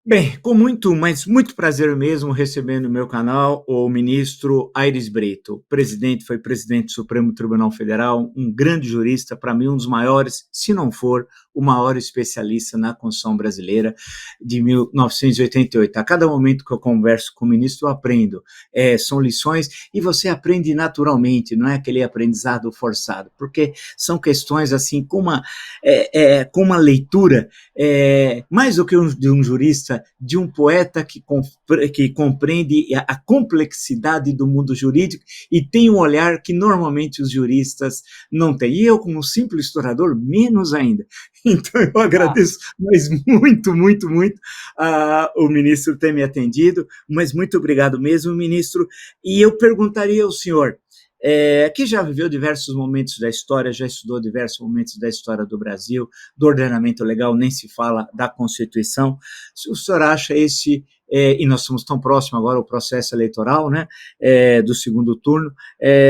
Bem, com muito, mas muito prazer mesmo recebendo no meu canal o ministro Aires Brito, foi presidente do Supremo Tribunal Federal, um grande jurista, para mim um dos maiores, se não for o maior especialista na Constituição brasileira de 1988. A cada momento que eu converso com o ministro, eu aprendo. São lições e você aprende naturalmente, não é aquele aprendizado forçado, porque são questões assim com uma leitura mais do que de um jurista, de um poeta que compreende a complexidade do mundo jurídico e tem um olhar que normalmente os juristas não têm. E eu, como simples historiador, menos ainda. Então, eu agradeço, mas muito, o ministro ter me atendido, mas muito obrigado mesmo, ministro. E eu perguntaria ao senhor, que já viveu diversos momentos da história, já estudou diversos momentos da história do Brasil, do ordenamento legal, nem se fala da Constituição, se o senhor acha e nós estamos tão próximos agora ao processo eleitoral, né, do segundo turno,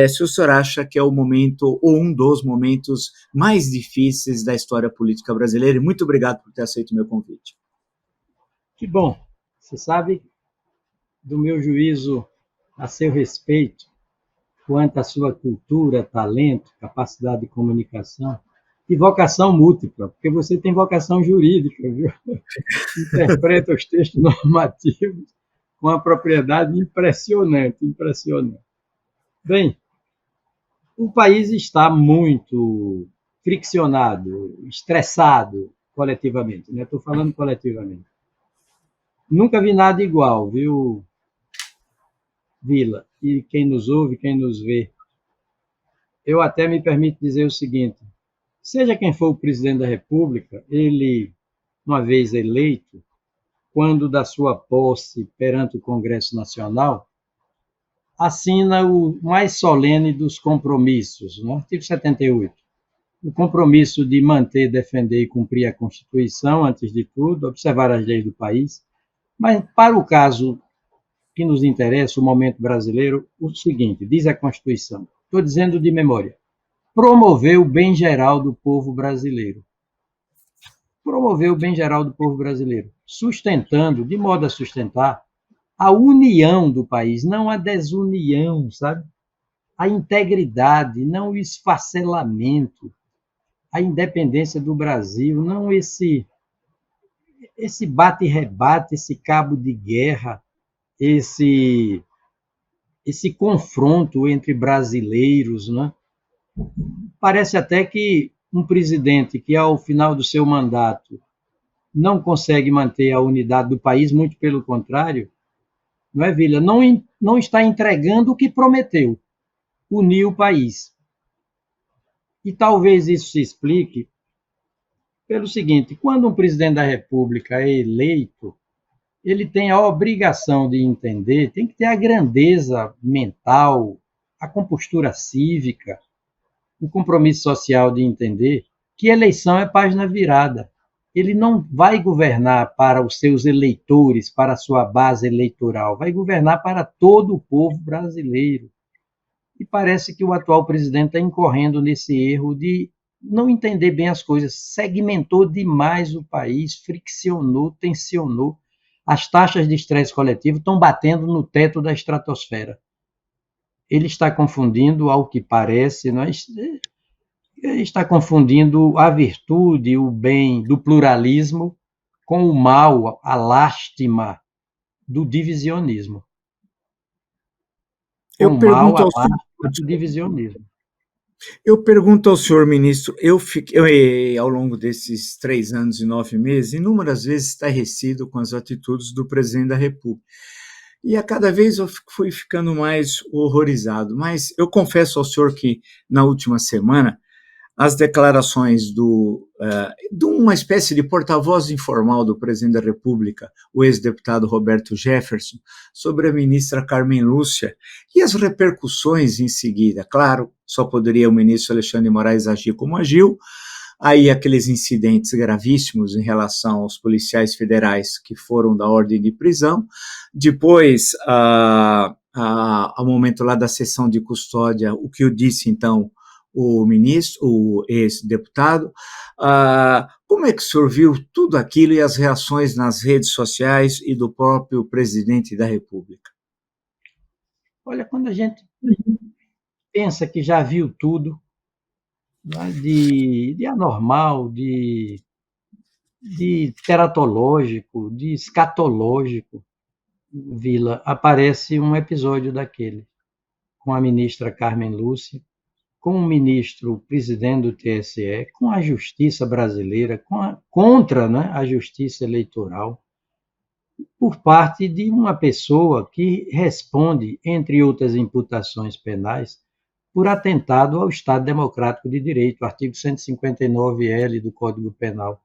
se o senhor acha que é o momento, ou um dos momentos mais difíceis da história política brasileira, e muito obrigado por ter aceito o meu convite. Que bom, você sabe do meu juízo a seu respeito, quanto à sua cultura, talento, capacidade de comunicação e vocação múltipla, porque você tem vocação jurídica, viu? Interpreta os textos normativos com uma propriedade impressionante. Bem, o país está muito friccionado, estressado coletivamente, né? Estou falando coletivamente. Nunca vi nada igual, viu, Vila? E quem nos ouve, quem nos vê. Eu até me permito dizer o seguinte: seja quem for o presidente da República, ele, uma vez eleito, quando da sua posse perante o Congresso Nacional, assina o mais solene dos compromissos, no artigo 78. O compromisso de manter, defender e cumprir a Constituição, antes de tudo, observar as leis do país. Mas, para o caso que nos interessa, o momento brasileiro, o seguinte, diz a Constituição, estou dizendo de memória: promover o bem geral do povo brasileiro. Promover o bem geral do povo brasileiro, sustentando, de modo a sustentar, a união do país, não a desunião, sabe? A integridade, não o esfacelamento, a independência do Brasil, não esse bate e rebate, esse cabo de guerra, esse confronto entre brasileiros, né? Parece até que um presidente que, ao final do seu mandato, não consegue manter a unidade do país, muito pelo contrário, não é, Vila? Não está entregando o que prometeu, unir o país. E talvez isso se explique pelo seguinte: quando um presidente da República é eleito, ele tem a obrigação de entender, tem que ter a grandeza mental, a compostura cívica, o compromisso social de entender que eleição é página virada. Ele não vai governar para os seus eleitores, para a sua base eleitoral, vai governar para todo o povo brasileiro. E parece que o atual presidente está incorrendo nesse erro de não entender bem as coisas, segmentou demais o país, friccionou, tensionou. As taxas de estresse coletivo estão batendo no teto da estratosfera. Ele está confundindo, ao que parece, está confundindo a virtude, o bem do pluralismo com o mal, a lástima do divisionismo. Eu pergunto ao senhor, do divisionismo. Eu pergunto ao senhor, ministro, ao longo desses 3 anos e 9 meses, inúmeras vezes estarrecido com as atitudes do presidente da República. E a cada vez eu fui ficando mais horrorizado. Mas eu confesso ao senhor que, na última semana, as declarações de uma espécie de porta-voz informal do presidente da República, o ex-deputado Roberto Jefferson, sobre a ministra Carmen Lúcia, e as repercussões em seguida. Claro, só poderia o ministro Alexandre de Moraes agir como agiu, aí aqueles incidentes gravíssimos em relação aos policiais federais que foram da ordem de prisão, depois, ao momento lá da sessão de custódia, o que eu disse então, o ministro, o ex-deputado, Como é que o senhor viu tudo aquilo e as reações nas redes sociais e do próprio presidente da República? Olha, quando a gente pensa que já viu tudo, né, de anormal, de teratológico, de escatológico, Vila, aparece um episódio daquele, com a ministra Carmen Lúcia, com o ministro presidente do TSE, com a justiça brasileira, contra, né, a justiça eleitoral, por parte de uma pessoa que responde, entre outras imputações penais, por atentado ao Estado Democrático de Direito, artigo 159-L do Código Penal.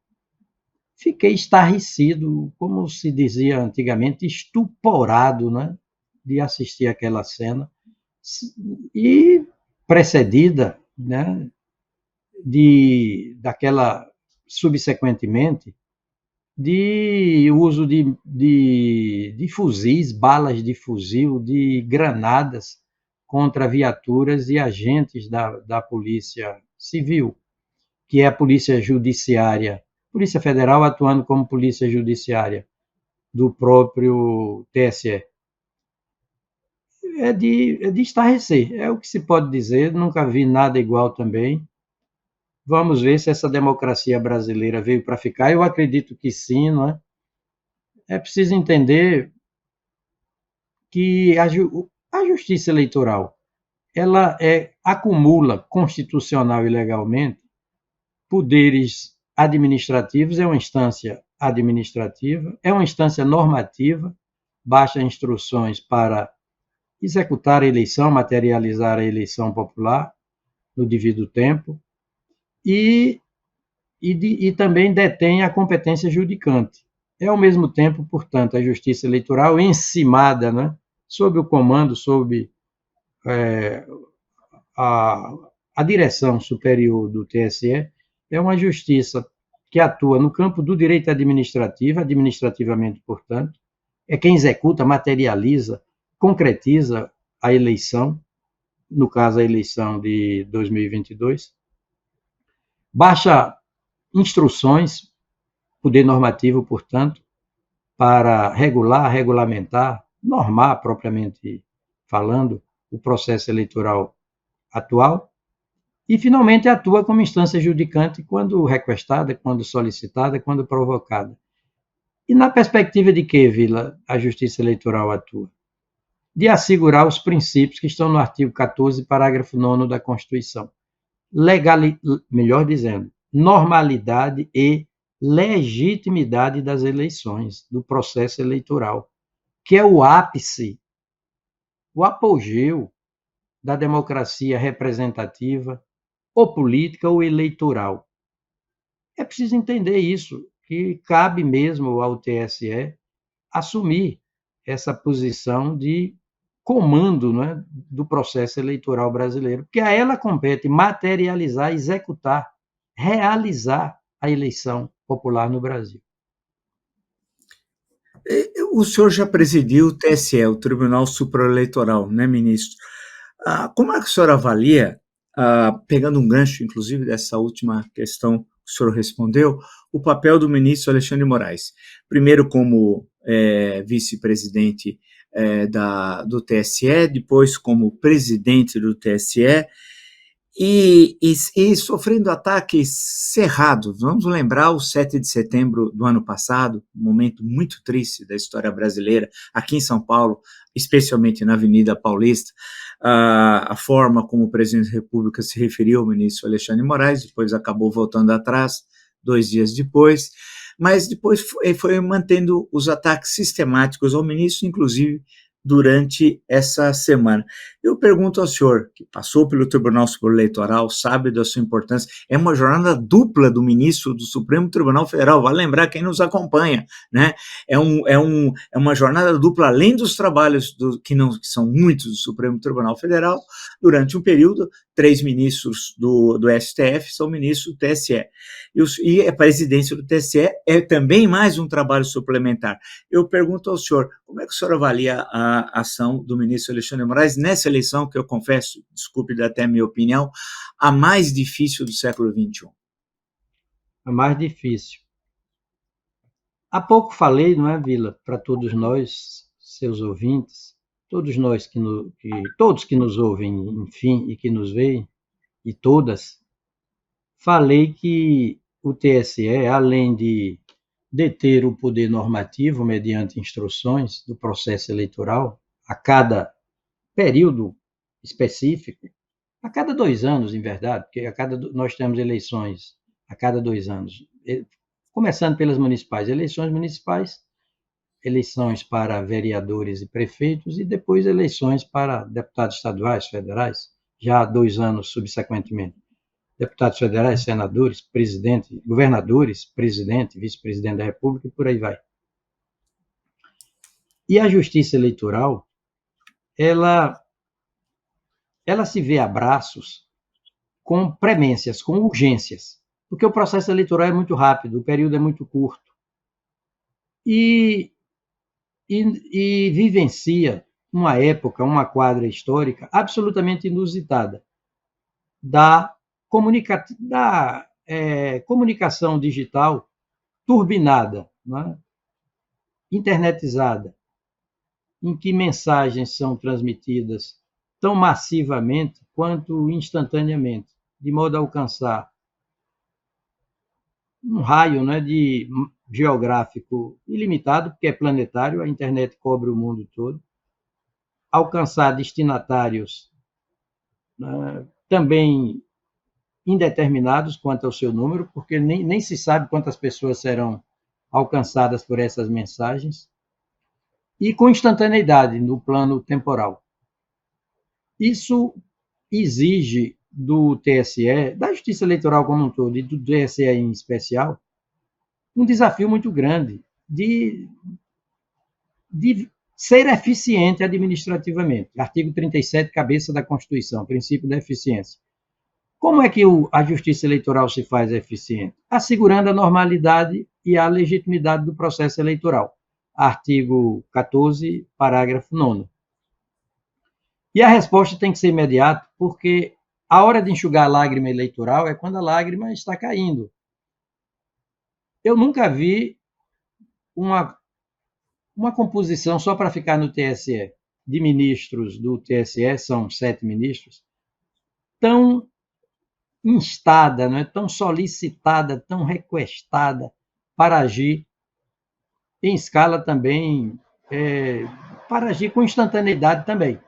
Fiquei estarrecido, como se dizia antigamente, estuporado, né, de assistir aquela cena, e precedida, né, daquela, subsequentemente, de uso de fuzis, balas de fuzil, de granadas contra viaturas e agentes da Polícia Civil, que é a Polícia Judiciária, Polícia Federal atuando como Polícia Judiciária do próprio TSE. É de estarrecer, é o que se pode dizer, nunca vi nada igual também. Vamos ver se essa democracia brasileira veio para ficar. Eu acredito que sim, não é? É preciso entender que a justiça eleitoral ela acumula constitucional e legalmente poderes administrativos, é uma instância administrativa, é uma instância normativa, baixa instruções para executar a eleição, materializar a eleição popular no devido tempo, e, e também detém a competência judicante. É, ao mesmo tempo, portanto, a justiça eleitoral encimada, né, sob o comando, sob a, a direção superior do TSE, é uma justiça que atua no campo do direito administrativo, administrativamente, portanto, é quem executa, materializa, concretiza a eleição, no caso a eleição de 2022, baixa instruções, poder normativo, portanto, para regular, regulamentar, normar, propriamente falando, o processo eleitoral atual, e finalmente atua como instância judicante quando requestada, quando solicitada, quando provocada. E na perspectiva de que, Vila, a Justiça Eleitoral atua? De assegurar os princípios que estão no artigo 14, parágrafo 9º da Constituição. Melhor dizendo, normalidade e legitimidade das eleições, do processo eleitoral, que é o ápice, o apogeu da democracia representativa, ou política ou eleitoral. É preciso entender isso, que cabe mesmo ao TSE assumir essa posição de comando, né, do processo eleitoral brasileiro, porque a ela compete materializar, executar, realizar a eleição popular no Brasil. O senhor já presidiu o TSE, o Tribunal Superior Eleitoral, né, ministro? Como é que o senhor avalia, pegando um gancho, inclusive, dessa última questão que o senhor respondeu, o papel do ministro Alexandre de Moraes? Primeiro como vice-presidente do TSE, depois como presidente do TSE, e sofrendo ataques cerrados. Vamos lembrar o 7 de setembro do ano passado, um momento muito triste da história brasileira, aqui em São Paulo, especialmente na Avenida Paulista, a forma como o presidente da República se referiu ao ministro Alexandre de Moraes, depois acabou voltando atrás, 2 dias depois, mas depois foi mantendo os ataques sistemáticos ao ministro, inclusive durante essa semana. Eu pergunto ao senhor, que passou pelo Tribunal Superior Eleitoral, sabe da sua importância, é uma jornada dupla do ministro do Supremo Tribunal Federal, vale lembrar quem nos acompanha, né? É uma jornada dupla, além dos trabalhos que são muitos do Supremo Tribunal Federal, durante um período, 3 ministros do STF são ministros do TSE. E a presidência do TSE é também mais um trabalho suplementar. Eu pergunto ao senhor, como é que o senhor avalia a ação do ministro Alexandre de Moraes nessa eleição, que eu confesso, desculpe até a minha opinião, a mais difícil do século XXI? a mais difícil. Há pouco falei, não é, Vila, para todos nós, seus ouvintes, todos nós todos que nos ouvem, enfim, e que nos veem, e todas, falei que o TSE, além de deter o poder normativo mediante instruções do processo eleitoral, a cada período específico, a cada 2 anos, em verdade, porque nós temos eleições a cada 2 anos, começando pelas municipais, eleições para vereadores e prefeitos e depois eleições para deputados estaduais, federais, já há 2 anos subsequentemente. Deputados federais, senadores, presidente, governadores, presidente, vice-presidente da República e por aí vai. E a Justiça Eleitoral, ela se vê a braços com premências, com urgências, porque o processo eleitoral é muito rápido, o período é muito curto. E vivencia uma época, uma quadra histórica absolutamente inusitada da comunicação digital turbinada, né? Internetizada, em que mensagens são transmitidas tão massivamente quanto instantaneamente, de modo a alcançar um raio, né, geográfico ilimitado, porque é planetário, a internet cobre o mundo todo, alcançar destinatários, né, também indeterminados quanto ao seu número, porque nem se sabe quantas pessoas serão alcançadas por essas mensagens, e com instantaneidade no plano temporal. Isso exige do TSE, da Justiça Eleitoral como um todo, e do TSE em especial, um desafio muito grande de ser eficiente administrativamente. Artigo 37, cabeça da Constituição, princípio da eficiência. Como é que a Justiça Eleitoral se faz eficiente? Assegurando a normalidade e a legitimidade do processo eleitoral. Artigo 14, parágrafo 9º. E a resposta tem que ser imediata, porque a hora de enxugar a lágrima eleitoral é quando a lágrima está caindo. Eu nunca vi uma composição só para ficar no TSE, de ministros do TSE, são 7 ministros, tão instada, não é? Tão solicitada, tão requestada para agir em escala também, para agir com instantaneidade também.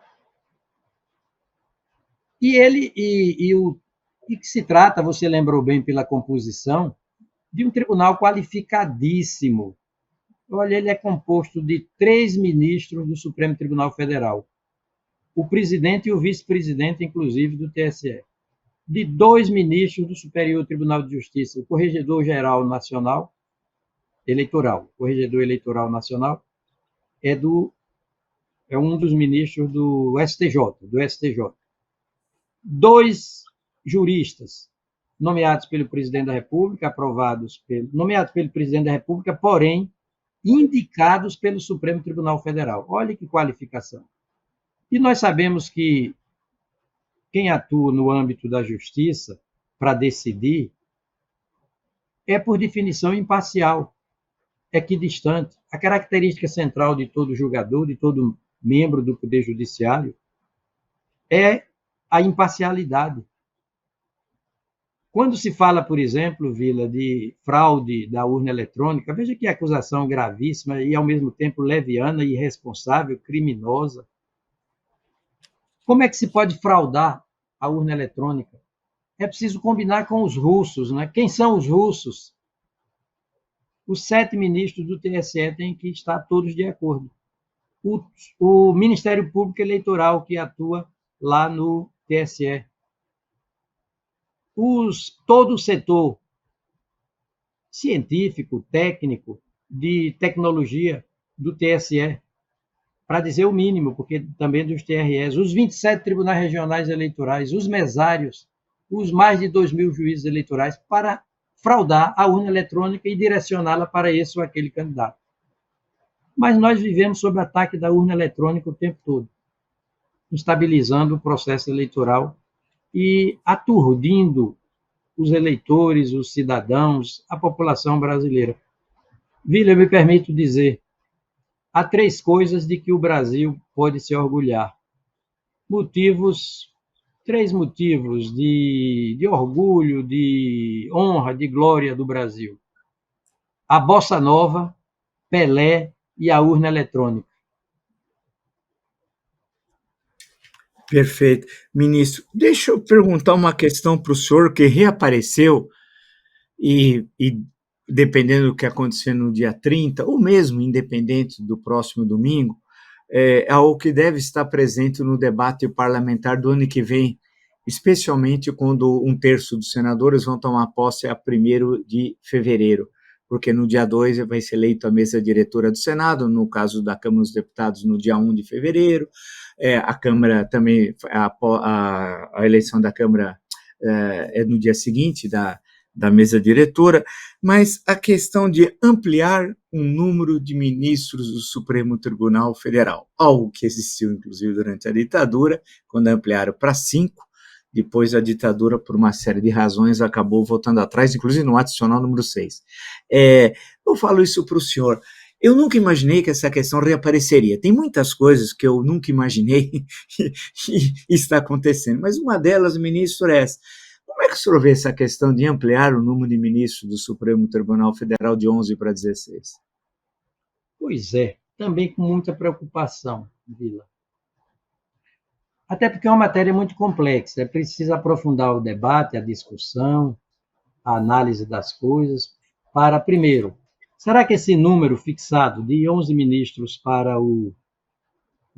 E que se trata, você lembrou bem pela composição, de um tribunal qualificadíssimo. Olha, ele é composto de 3 ministros do Supremo Tribunal Federal, o presidente e o vice-presidente, inclusive, do TSE, de 2 ministros do Superior Tribunal de Justiça, o Corregedor-Geral Nacional Eleitoral. O Corregedor Eleitoral Nacional é um dos ministros do STJ. 2 juristas nomeados pelo presidente da República, nomeados pelo presidente da República, porém indicados pelo Supremo Tribunal Federal. Olha que qualificação. E nós sabemos que quem atua no âmbito da justiça para decidir é, por definição, imparcial, equidistante. A característica central de todo julgador, de todo membro do Poder Judiciário, é a imparcialidade. Quando se fala, por exemplo, Vila, de fraude da urna eletrônica, veja que acusação gravíssima e, ao mesmo tempo, leviana, irresponsável, criminosa. Como é que se pode fraudar a urna eletrônica? É preciso combinar com os russos, né? Quem são os russos? Os 7 ministros do TSE têm que estar todos de acordo. O Ministério Público Eleitoral que atua lá no TSE. Todo o setor científico, técnico, de tecnologia do TSE, para dizer o mínimo, porque também dos TREs, os 27 tribunais regionais eleitorais, os mesários, os mais de 2.000 juízes eleitorais, para fraudar a urna eletrônica e direcioná-la para esse ou aquele candidato. Mas nós vivemos sob ataque da urna eletrônica o tempo todo, instabilizando o processo eleitoral e aturdindo os eleitores, os cidadãos, a população brasileira. Vila, eu me permito dizer, há 3 coisas de que o Brasil pode se orgulhar. 3 motivos de orgulho, de honra, de glória do Brasil. A Bossa Nova, Pelé e a urna eletrônica. Perfeito. Ministro, deixa eu perguntar uma questão para o senhor que reapareceu e dependendo do que acontecer no dia 30, ou mesmo independente do próximo domingo, é algo que deve estar presente no debate parlamentar do ano que vem, especialmente quando 1/3 dos senadores vão tomar posse a 1º de fevereiro, porque no dia 2 vai ser eleito a mesa diretora do Senado, no caso da Câmara dos Deputados no dia 1 de fevereiro, a Câmara também, a eleição da Câmara é no dia seguinte da mesa diretora, mas a questão de ampliar um número de ministros do Supremo Tribunal Federal, algo que existiu, inclusive, durante a ditadura, quando ampliaram para 5, depois a ditadura, por uma série de razões, acabou voltando atrás, inclusive no adicional número 6. Eu falo isso para o senhor, eu nunca imaginei que essa questão reapareceria. Tem muitas coisas que eu nunca imaginei e está acontecendo, mas uma delas, ministro, é essa. Como é que o senhor vê essa questão de ampliar o número de ministros do Supremo Tribunal Federal de 11 para 16? Pois é, também com muita preocupação, Vila. Até porque é uma matéria muito complexa, é preciso aprofundar o debate, a discussão, a análise das coisas, para, primeiro, será que esse número fixado de 11 ministros para o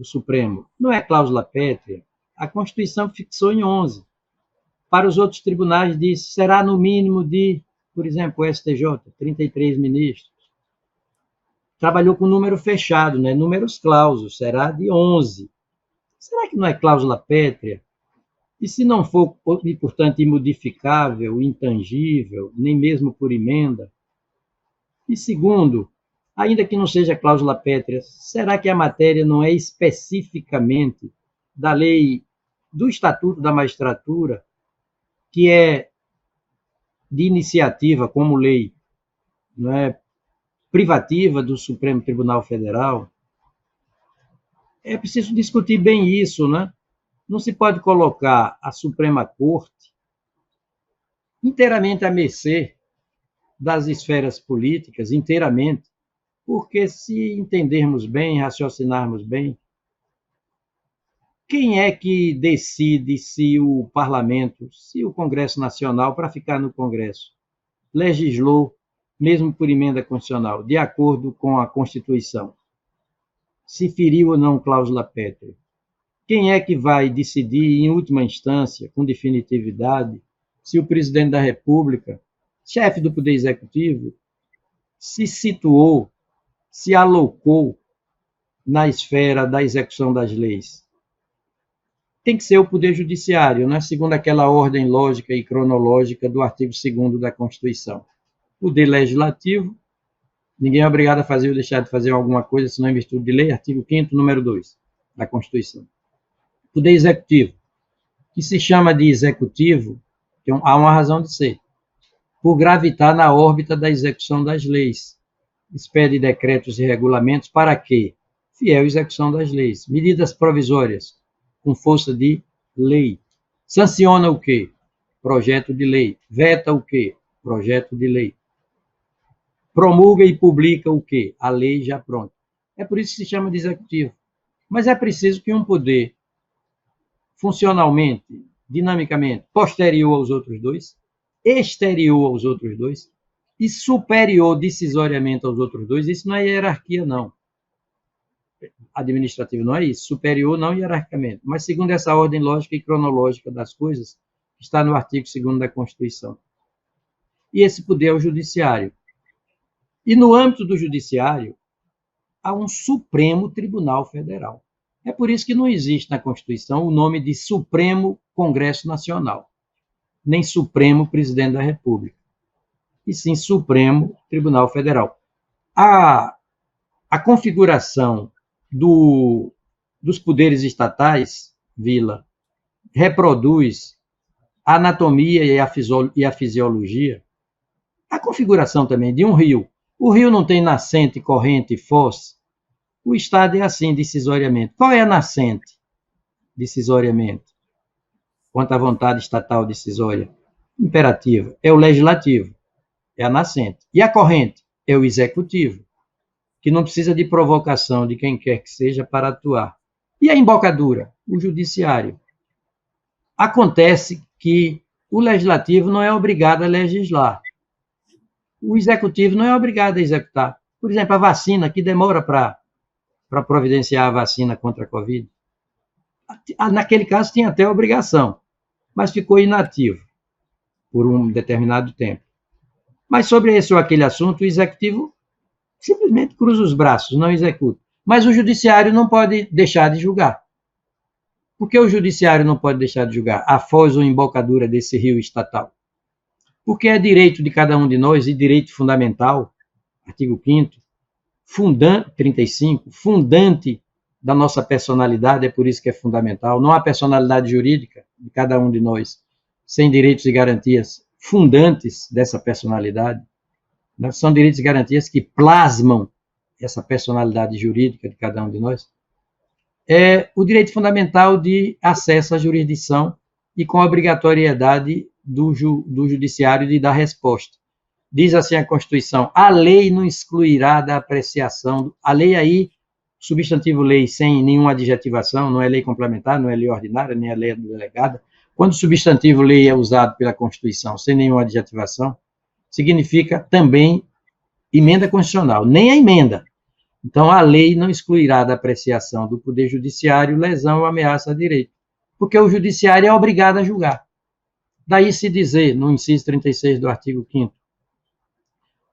Supremo não é cláusula pétrea? A Constituição fixou em 11. Para os outros tribunais, disse, será no mínimo de, por exemplo, o STJ, 33 ministros. Trabalhou com número fechado, né? Números clausos, será de 11. Será que não é cláusula pétrea? E se não for, e, portanto, imodificável, intangível, nem mesmo por emenda? E segundo, ainda que não seja cláusula pétrea, será que a matéria não é especificamente da lei, do Estatuto da Magistratura, que é de iniciativa como lei, não é, privativa do Supremo Tribunal Federal? É preciso discutir bem isso, né? Não se pode colocar a Suprema Corte inteiramente à mercê das esferas políticas, inteiramente, porque se entendermos bem, raciocinarmos bem, quem é que decide se o Parlamento, se o Congresso Nacional, para ficar no Congresso, legislou, mesmo por emenda constitucional, de acordo com a Constituição? Se feriu ou não cláusula pétrea? Quem é que vai decidir, em última instância, com definitividade, se o presidente da República, chefe do Poder Executivo, se situou, se alocou na esfera da execução das leis? Tem que ser o Poder Judiciário, né? Segundo aquela ordem lógica e cronológica do artigo 2º da Constituição. Poder Legislativo, ninguém é obrigado a fazer ou deixar de fazer alguma coisa, senão em virtude de lei, artigo 5º, número 2 da Constituição. Poder Executivo, que se chama de Executivo, há uma razão de ser, por gravitar na órbita da execução das leis. Expede decretos e regulamentos para quê? Fiel execução das leis. Medidas provisórias, com força de lei. Sanciona o quê? Projeto de lei. Veta o quê? Projeto de lei. Promulga e publica o quê? A lei já pronta. É por isso que se chama de executivo. Mas é preciso que um poder funcionalmente, dinamicamente, posterior aos outros dois, exterior aos outros dois e superior decisoriamente aos outros dois, isso não é hierarquia, não. Administrativo não é isso, superior não hierarquicamente, mas segundo essa ordem lógica e cronológica das coisas, está no artigo 2º da Constituição. E esse poder é o Judiciário. E no âmbito do Judiciário, há um Supremo Tribunal Federal. É por isso que não existe na Constituição o nome de Supremo Congresso Nacional, nem Supremo Presidente da República, e sim Supremo Tribunal Federal. A configuração dos poderes estatais, Vila, reproduz a anatomia e a fisiologia, a configuração também de um rio. O rio não tem nascente, corrente e foz. O Estado é assim, decisoriamente. Qual é a nascente, decisoriamente, quanto à vontade estatal decisória? Imperativa. É o legislativo, é a nascente. E a corrente? É o executivo, que não precisa de provocação de quem quer que seja para atuar. E a embocadura? O judiciário. Acontece que o legislativo não é obrigado a legislar. O executivo não é obrigado a executar. Por exemplo, a vacina, que demora para providenciar a vacina contra a Covid. Naquele caso, tinha até obrigação, mas ficou inativo por um determinado tempo. Mas sobre esse ou aquele assunto, o executivo simplesmente cruza os braços, não executa. Mas o judiciário não pode deixar de julgar. Por que o judiciário não pode deixar de julgar a foz ou embocadura desse rio estatal? Porque é direito de cada um de nós e direito fundamental, artigo 5º, 35, fundante da nossa personalidade, é por isso que é fundamental. Não há personalidade jurídica de cada um de nós sem direitos e garantias fundantes dessa personalidade. São direitos e garantias que plasmam essa personalidade jurídica de cada um de nós. É o direito fundamental de acesso à jurisdição e com a obrigatoriedade do judiciário de dar resposta. Diz assim a Constituição: a lei não excluirá da apreciação. A lei aí, substantivo lei sem nenhuma adjetivação, não é lei complementar, não é lei ordinária, nem é lei delegada. Quando o substantivo lei é usado pela Constituição sem nenhuma adjetivação, significa também emenda constitucional, nem a emenda. Então, a lei não excluirá da apreciação do Poder Judiciário lesão ou ameaça a direito, porque o Judiciário é obrigado a julgar. Daí se dizer, no inciso 36 do artigo 5º,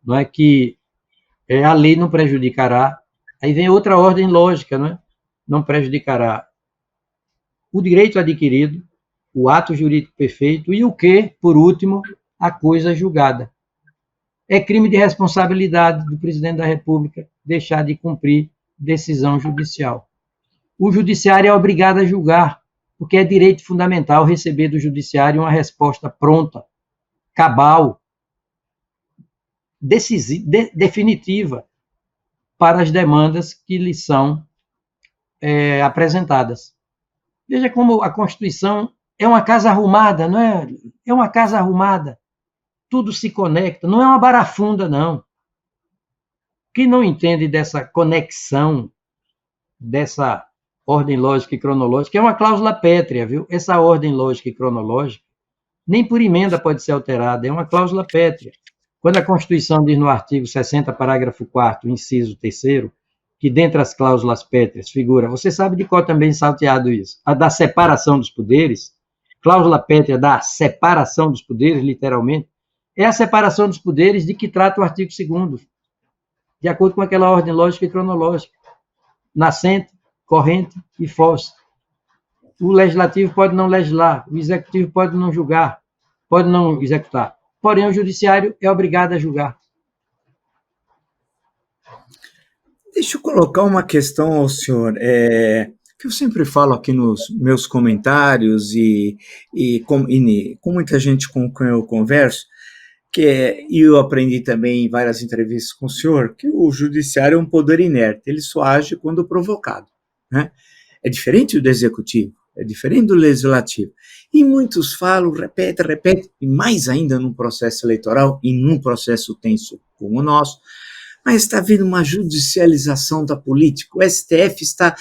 não é que a lei não prejudicará, aí vem outra ordem lógica, não é? Não prejudicará o direito adquirido, o ato jurídico perfeito e o que, por último, a coisa julgada. É crime de responsabilidade do presidente da República deixar de cumprir decisão judicial. O judiciário é obrigado a julgar, porque é direito fundamental receber do judiciário uma resposta pronta, cabal, definitiva para as demandas que lhe são apresentadas. Veja como a Constituição é uma casa arrumada, não é? É uma casa arrumada. Tudo se conecta, não é uma barafunda, não. Quem não entende dessa conexão, dessa ordem lógica e cronológica, é uma cláusula pétrea, viu? Essa ordem lógica e cronológica, nem por emenda pode ser alterada, é uma cláusula pétrea. Quando a Constituição diz no artigo 60, parágrafo 4º, inciso 3º, que dentre as cláusulas pétreas figura, você sabe de qual também salteado isso, a da separação dos poderes, cláusula pétrea da separação dos poderes, literalmente, é a separação dos poderes de que trata o artigo 2º, de acordo com aquela ordem lógica e cronológica, nascente, corrente e foz. O legislativo pode não legislar, o executivo pode não julgar, pode não executar, porém o judiciário é obrigado a julgar. Deixa eu colocar uma questão ao senhor, que eu sempre falo aqui nos meus comentários e com muita gente com quem eu converso, e eu aprendi também em várias entrevistas com o senhor, que o judiciário é um poder inerte, ele só age quando provocado, né? É diferente do executivo, é diferente do legislativo. E muitos falam, repetem, e mais ainda num processo eleitoral e num processo tenso como o nosso, mas está havendo uma judicialização da política. O STF está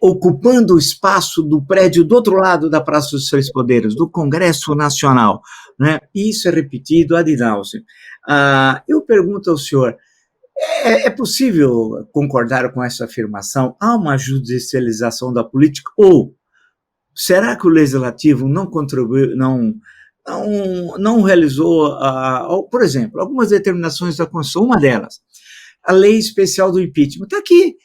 ocupando o espaço do prédio do outro lado da Praça dos Três Poderes, do Congresso Nacional, né? E isso é repetido ad nauseam. Eu pergunto ao senhor, é possível concordar com essa afirmação? Há uma judicialização da política? Ou será que o Legislativo não contribuiu, não realizou, por exemplo, algumas determinações da Constituição, uma delas, a lei especial do impeachment, está aqui.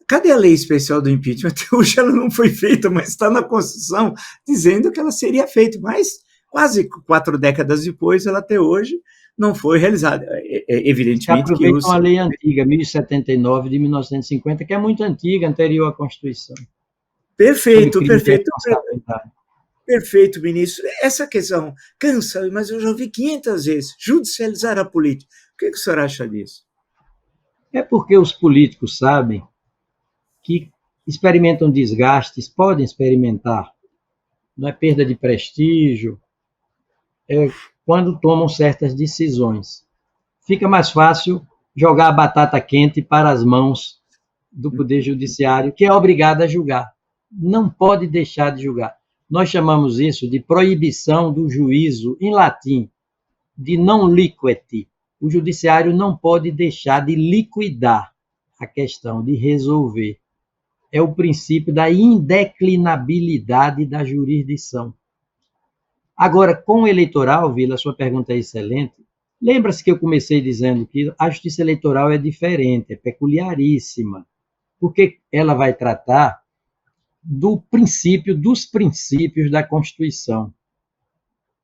Cadê a lei especial do impeachment? Até hoje ela não foi feita, mas está na Constituição dizendo que ela seria feita, mas quase 4 décadas depois, ela até hoje não foi realizada. Evidentemente que uma lei antiga, 1079 de 1950, que é muito antiga, anterior à Constituição. Perfeito. Perfeito, ministro. Essa questão cansa, mas eu já ouvi 500 vezes. Judicializar a política. O que o senhor acha disso? É porque os políticos sabem que experimentam desgastes, podem experimentar, não é perda de prestígio, quando tomam certas decisões. Fica mais fácil jogar a batata quente para as mãos do Poder Judiciário, que é obrigado a julgar. Não pode deixar de julgar. Nós chamamos isso de proibição do juízo, em latim, de non liquete. O Judiciário não pode deixar de liquidar a questão, de resolver. É o princípio da indeclinabilidade da jurisdição. Agora, com o eleitoral, Vila, sua pergunta é excelente. Lembra-se que eu comecei dizendo que a justiça eleitoral é diferente, é peculiaríssima, porque ela vai tratar dos princípios da Constituição.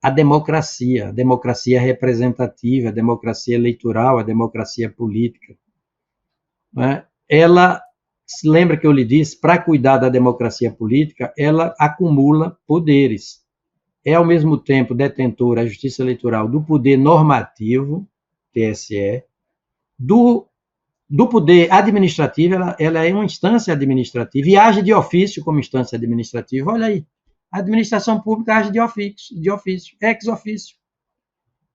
A democracia representativa, a democracia eleitoral, a democracia política. Ela, se lembra que eu lhe disse, para cuidar da democracia política, ela acumula poderes. É, ao mesmo tempo, detentora, a justiça eleitoral, do poder normativo, TSE, do poder administrativo, ela é uma instância administrativa e age de ofício como instância administrativa. Olha aí, a administração pública age de ofício, ex ofício,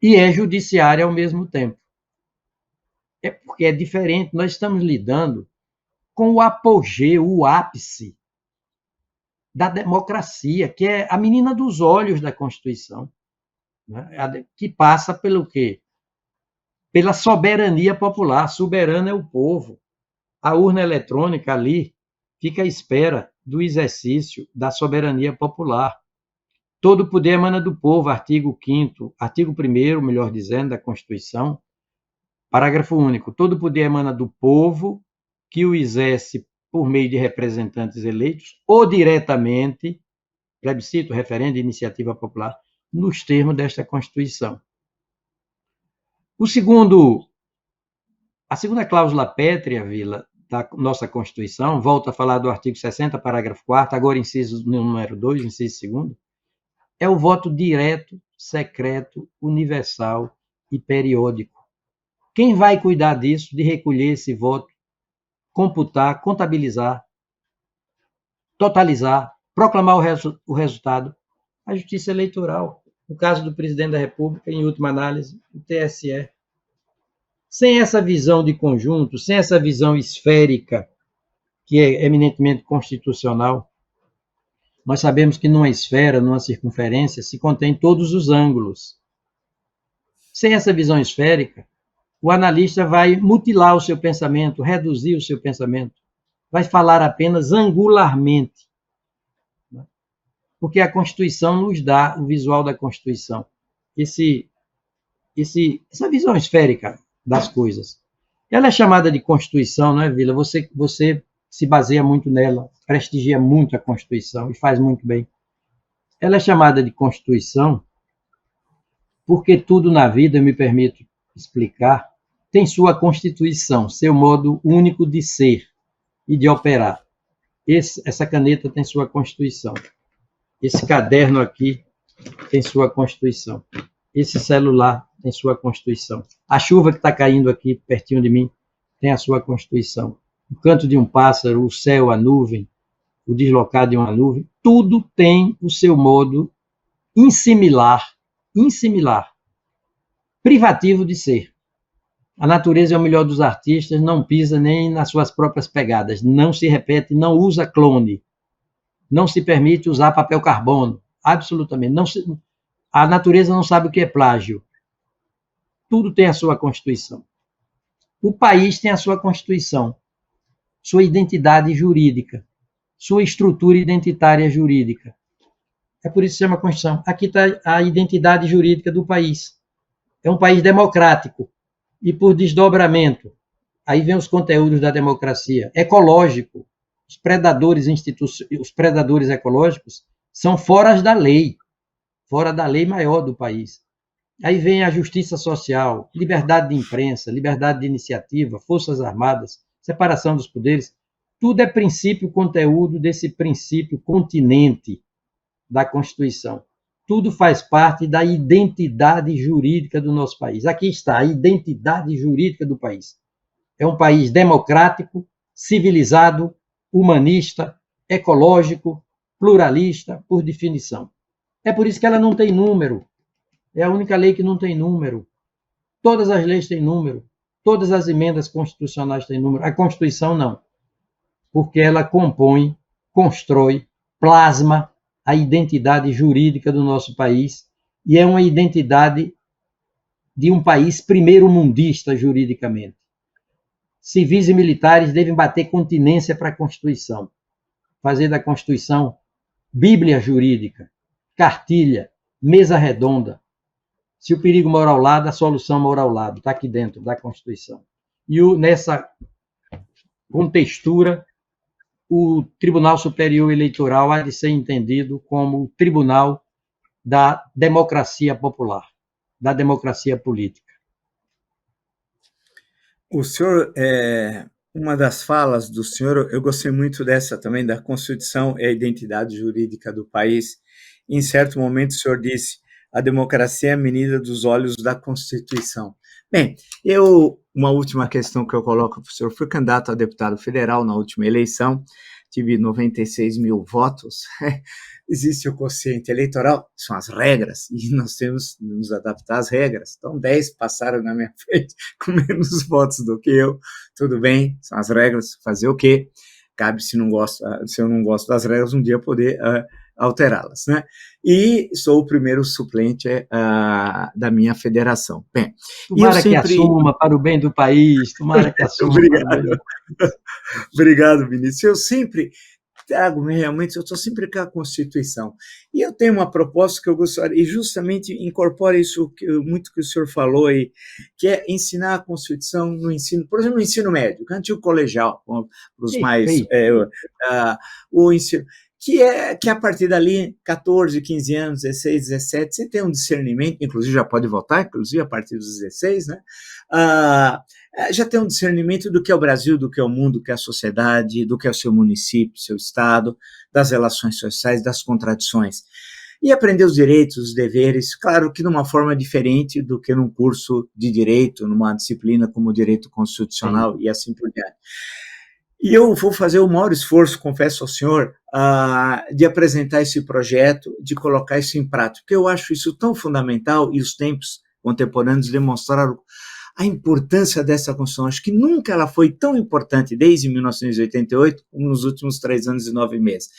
e é judiciária ao mesmo tempo. É porque é diferente, nós estamos lidando com o apogeu, o ápice da democracia, que é a menina dos olhos da Constituição, né? Que passa pelo quê? Pela soberania popular. Soberano é o povo. A urna eletrônica ali fica à espera do exercício da soberania popular. Todo poder emana do povo, artigo 5º, artigo 1º, melhor dizendo, da Constituição, parágrafo único. Todo poder emana do povo, que o exerce por meio de representantes eleitos ou diretamente, plebiscito, referendo, iniciativa popular, nos termos desta Constituição. A segunda cláusula pétrea, Vila, da nossa Constituição, volta a falar do artigo 60, parágrafo 4º, agora inciso número 2, inciso 2º, é o voto direto, secreto, universal e periódico. Quem vai cuidar disso, de recolher esse voto, computar, contabilizar, totalizar, proclamar o resultado? A Justiça Eleitoral. No caso do presidente da República, em última análise, o TSE. Sem essa visão de conjunto, sem essa visão esférica, que é eminentemente constitucional, nós sabemos que numa esfera, numa circunferência, se contém todos os ângulos. Sem essa visão esférica, o analista vai mutilar o seu pensamento, reduzir o seu pensamento, vai falar apenas angularmente, porque a Constituição nos dá o visual da Constituição, essa visão esférica das coisas. Ela é chamada de Constituição, não é, Vila? Você se baseia muito nela, prestigia muito a Constituição e faz muito bem. Ela é chamada de Constituição porque tudo na vida, eu me permito explicar, tem sua constituição, seu modo único de ser e de operar. Essa caneta tem sua constituição. Esse caderno aqui tem sua constituição. Esse celular tem sua constituição. A chuva que está caindo aqui pertinho de mim tem a sua constituição. O canto de um pássaro, o céu, a nuvem, o deslocar de uma nuvem, tudo tem o seu modo insimilar, privativo de ser. A natureza é o melhor dos artistas, não pisa nem nas suas próprias pegadas, não se repete, não usa clone, não se permite usar papel carbono, absolutamente. A natureza não sabe o que é plágio. Tudo tem a sua constituição. O país tem a sua constituição, sua identidade jurídica, sua estrutura identitária jurídica. É por isso que se chama Constituição. Aqui está a identidade jurídica do país. É um país democrático e, por desdobramento, aí vem os conteúdos da democracia, ecológico. Os predadores ecológicos são fora da lei maior do país. Aí vem a justiça social, liberdade de imprensa, liberdade de iniciativa, forças armadas, separação dos poderes. Tudo é princípio, conteúdo desse princípio continente da Constituição. Tudo faz parte da identidade jurídica do nosso país. Aqui está a identidade jurídica do país. É um país democrático, civilizado, humanista, ecológico, pluralista, por definição. É por isso que ela não tem número. É a única lei que não tem número. Todas as leis têm número. Todas as emendas constitucionais têm número. A Constituição não. Porque ela compõe, constrói, plasma a identidade jurídica do nosso país, e é uma identidade de um país primeiro-mundista juridicamente. Civis e militares devem bater continência para a Constituição, fazer da Constituição Bíblia jurídica, cartilha, mesa redonda. Se o perigo mora ao lado, a solução mora ao lado, está aqui dentro da Constituição. E nessa contextura, o Tribunal Superior Eleitoral há de ser entendido como o tribunal da democracia popular, da democracia política. O senhor, uma das falas do senhor, eu gostei muito dessa também, da Constituição e a identidade jurídica do país. Em certo momento, o senhor disse: a democracia é a menina dos olhos da Constituição. Bem, uma última questão que eu coloco para o senhor: fui candidato a deputado federal na última eleição, tive 96 mil votos. Existe o quociente eleitoral, são as regras, e nós temos que nos adaptar às regras. Então, 10 passaram na minha frente com menos votos do que eu. Tudo bem, são as regras, fazer o quê? Cabe, se eu não gosto das regras, um dia poder alterá-las, né? E sou o primeiro suplente da minha federação. Bem, tomara que assuma para o bem do país, tomara que assuma. Obrigado. Obrigado, ministro. Eu sempre trago, realmente, eu estou sempre com a Constituição. E eu tenho uma proposta que eu gostaria, e justamente incorpora isso muito que o senhor falou aí, que é ensinar a Constituição no ensino, por exemplo, no ensino médio, antigo colegial, para os mais... o ensino... Que a partir dali, 14, 15 anos, 16, 17, você tem um discernimento, inclusive já pode votar, inclusive a partir dos 16, né? Já tem um discernimento do que é o Brasil, do que é o mundo, do que é a sociedade, do que é o seu município, seu estado, das relações sociais, das contradições. E aprender os direitos, os deveres, claro que de uma forma diferente do que num curso de direito, numa disciplina como o direito constitucional e assim por diante. E eu vou fazer o maior esforço, confesso ao senhor, de apresentar esse projeto, de colocar isso em prática, porque eu acho isso tão fundamental, e os tempos contemporâneos demonstraram a importância dessa Constituição. Acho que nunca ela foi tão importante, desde 1988, como nos últimos 3 anos e 9 meses.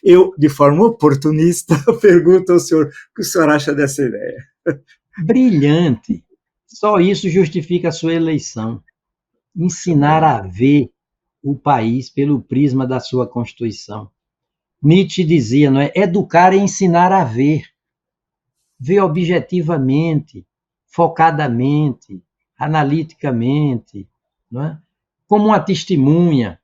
Eu, de forma oportunista, pergunto ao senhor o que o senhor acha dessa ideia. Brilhante! Só isso justifica a sua eleição. Ensinar a ver o país pelo prisma da sua Constituição. Nietzsche dizia, não é? Educar é ensinar a ver. Ver objetivamente, focadamente, analiticamente, não é? Como uma testemunha.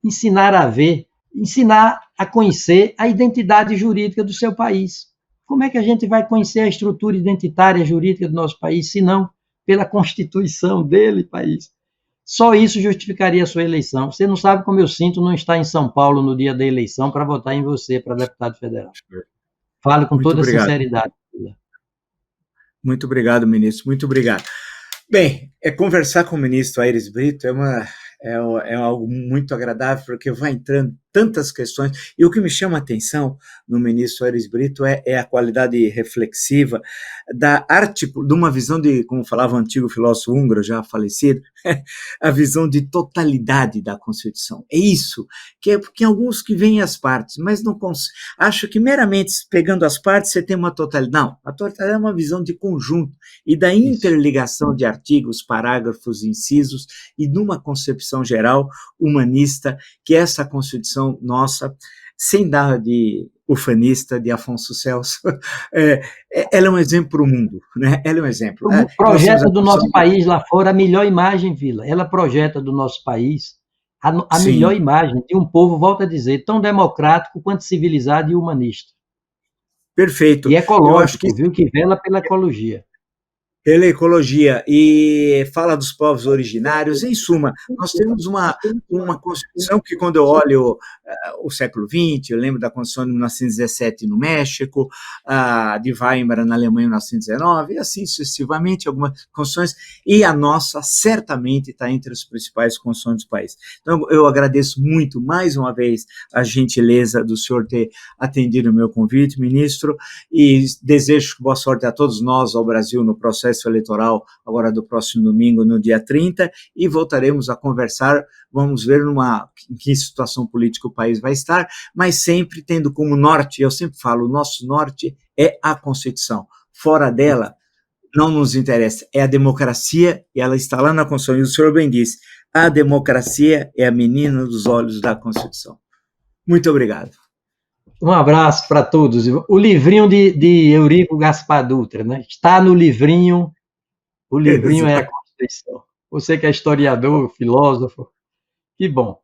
Ensinar a ver, ensinar a conhecer a identidade jurídica do seu país. Como é que a gente vai conhecer a estrutura identitária jurídica do nosso país, se não pela Constituição dele, país? Só isso justificaria a sua eleição. Você não sabe como eu sinto não estar em São Paulo no dia da eleição para votar em você para deputado federal. Falo com toda sinceridade. Muito obrigado, ministro. Muito obrigado. Bem, conversar com o ministro Aires Brito é algo muito agradável, porque vai entrando tantas questões, e o que me chama a atenção no ministro Aires Brito é a qualidade reflexiva de uma visão de, como falava o antigo filósofo húngaro, já falecido, a visão de totalidade da Constituição. É isso, que é porque alguns que veem as partes, mas não acham que meramente pegando as partes você tem uma totalidade. Não, a totalidade é uma visão de conjunto e da interligação de artigos, parágrafos, incisos e de uma concepção geral humanista, que essa Constituição nossa, sem dar de ufanista, de Afonso Celso, ela é um exemplo para o mundo, né? Ela é um exemplo. Projeta do nosso país lá fora a melhor imagem, Vila. Ela projeta do nosso país a melhor imagem de um povo, volto a dizer, tão democrático quanto civilizado e humanista. Perfeito. E ecológico, viu? Que vela pela ecologia. pela ecologia e fala dos povos originários. Em suma, nós temos uma Constituição que, quando eu olho o século XX, eu lembro da Constituição de 1917 no México, a de Weimar na Alemanha em 1919, e assim sucessivamente, algumas constituições, e a nossa certamente está entre as principais constituições do país. Então, eu agradeço muito, mais uma vez, a gentileza do senhor ter atendido o meu convite, ministro, e desejo boa sorte a todos nós, ao Brasil, no processo eleitoral, agora do próximo domingo, no dia 30, e voltaremos a conversar, vamos ver em que situação política o país vai estar, mas sempre tendo como norte, eu sempre falo, o nosso norte é a Constituição. Fora dela, não nos interessa, é a democracia, e ela está lá na Constituição, e o senhor bem disse, a democracia é a menina dos olhos da Constituição. Muito obrigado. Um abraço para todos. O livrinho de Eurico Gaspar Dutra, né? Está no livrinho, o livrinho é a Constituição. Você que é historiador, filósofo, que bom.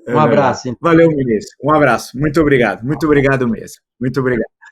Um abraço. Então. Valeu, ministro. Um abraço. Muito obrigado mesmo. Muito obrigado.